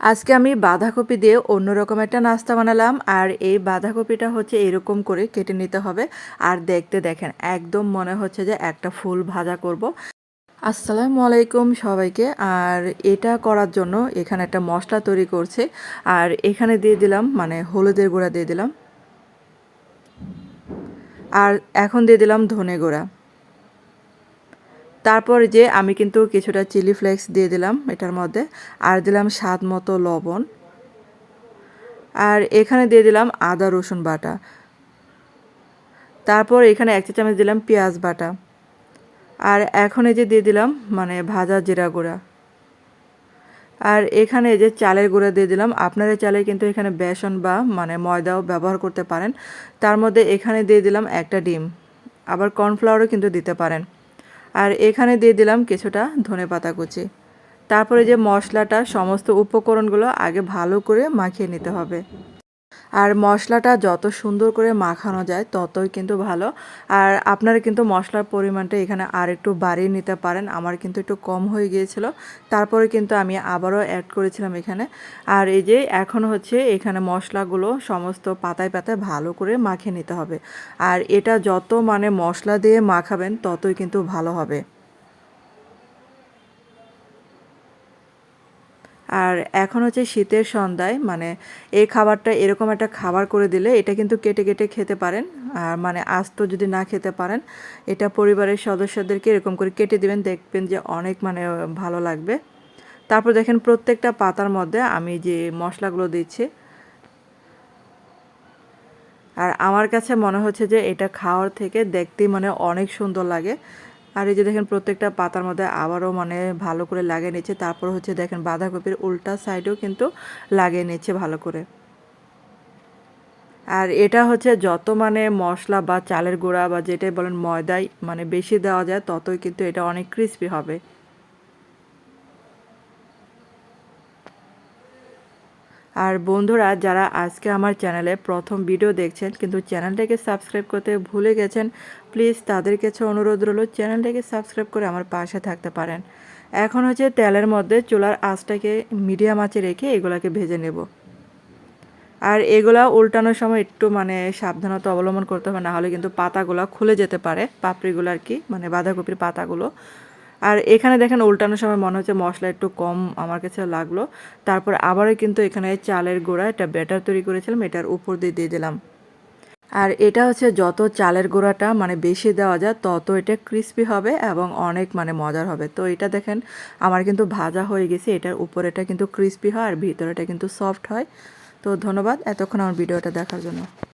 আজকে আমি বাঁধাকপি দিয়ে অন্যরকম একটা নাস্তা বানালাম। আর এই বাঁধাকপিটা হচ্ছে এরকম করে কেটে নিতে হবে। আর দেখতে দেখেন একদম মনে হচ্ছে যে একটা ফুল ভাজা করব। আসসালামু আলাইকুম সবাইকে। আর এটা করার জন্য এখানে একটা মশলা তৈরি করছি। আর এখানে দিয়ে দিলাম মানে হলুদের গুঁড়া দিয়ে দিলাম। আর এখন দিয়ে দিলাম ধনে গুঁড়া। তারপর যে আমি কিন্তু কিছুটা চিলি ফ্লেক্স দিয়ে দিলাম এটার মধ্যে। আর দিলাম স্বাদ মতো লবণ। আর এখানে দিয়ে দিলাম আদা রসুন বাটা। তারপর এখানে 1 চা চামচ দিলাম পেঁয়াজ বাটা। আর এখন এই যে দিয়ে দিলাম মানে ভাজা জিরা গুঁড়া। আর এখানে এই যে চালের গুঁড়া দিয়ে দিলাম। আপনারা চাইলে কিন্তু এখানে বেসন বা মানে ময়দাও ব্যবহার করতে পারেন। তার মধ্যে এখানে দিয়ে দিলাম একটা ডিম। আবার কর্নফ্লাওয়ারও কিন্তু দিতে পারেন। আর এখানে দিয়ে দিলাম কিছুটা ধনেপাতা কুচি। তারপরে যে মশলাটা সমস্ত উপকরণগুলো আগে ভালো করে মাখিয়ে নিতে হবে। আর মশলাটা যত সুন্দর করে মাখানো যায় ততই কিন্তু ভালো। আর আপনারা কিন্তু মশলার পরিমাণটা এখানে আর একটু বাড়িয়ে নিতে পারেন। আমার কিন্তু একটু কম হয়ে গিয়েছিল। তারপরে কিন্তু আমি আবারও অ্যাড করেছিলাম এখানে। আর এই যে এখন হচ্ছে এখানে মশলাগুলো সমস্ত পাতায় পাতায় ভালো করে মাখিয়ে নিতে হবে। আর এটা যত মানে মশলা দিয়ে মাখাবেন ততই কিন্তু ভালো হবে। আর এখন হচ্ছে শীতের সন্ধ্যায় মানে এই খাবারটা এরকম একটা খাবার করে দিলে এটা কিন্তু কেটে কেটে খেতে পারেন। আর মানে আস্ত যদি না খেতে পারেন এটা পরিবারের সদস্যদেরকে এরকম করে কেটে দিবেন, দেখবেন যে অনেক মানে ভালো লাগবে। তারপর দেখেন প্রত্যেকটা পাতার মধ্যে আমি যে মশলাগুলো দিচ্ছি। আর আমার কাছে মনে হচ্ছে যে এটা খাওয়ার থেকে দেখতেই মানে অনেক সুন্দর লাগে। আর এই যে দেখেন প্রত্যেকটা পাতার মধ্যে আবারও মানে ভালো করে লাগিয়ে নিচ্ছে। তারপর হচ্ছে দেখেন বাঁধাকপির উল্টা সাইডেও কিন্তু লাগিয়ে নিচ্ছে ভালো করে। আর এটা হচ্ছে যত মানে মশলা বা চালের গুঁড়া বা যেটাই বলেন ময়দায় মানে বেশি দেওয়া যায় ততই কিন্তু এটা অনেক ক্রিস্পি হবে। আর বন্ধুরা যারা আজকে আমার চ্যানেলে প্রথম ভিডিও দেখছেন কিন্তু চ্যানেলটাকে সাবস্ক্রাইব করতে ভুলে গেছেন, প্লিজ তাদের কাছে অনুরোধ রইল চ্যানেলটাকে সাবস্ক্রাইব করে আমার পাশে থাকতে পারেন। এখন হচ্ছে তেলের মধ্যে চুলার আঁচটাকে মিডিয়াম আঁচে রেখে এগুলাকে ভেজে নেব। আর এগুলা উল্টানোর সময় একটু মানে সাবধানতা অবলম্বন করতে হবে, না হলে কিন্তু পাতাগুলো খুলে যেতে পারে, পাপড়িগুলো আর কি মানে বাঁধাকপির পাতাগুলো। আর এখানে দেখেন উল্টানোর সময় মনে হচ্ছে মশলা একটু কম আমার কাছে লাগলো। তারপর আবারও কিন্তু এখানে চালের গুঁড়া একটা ব্যাটার তৈরি করেছিলাম এটার উপর দিয়ে দিয়ে দিলাম। আর এটা হচ্ছে যত চালের গুঁড়াটা মানে বেশি দেওয়া যায় তত এটা ক্রিস্পি হবে এবং অনেক মানে মজার হবে। তো এটা দেখেন আমার কিন্তু ভাজা হয়ে গেছে, এটার উপরেটা কিন্তু ক্রিস্পি হয় আর ভিতরেটা কিন্তু সফট হয়। তো ধন্যবাদ এতক্ষণ আমার ভিডিওটা দেখার জন্য।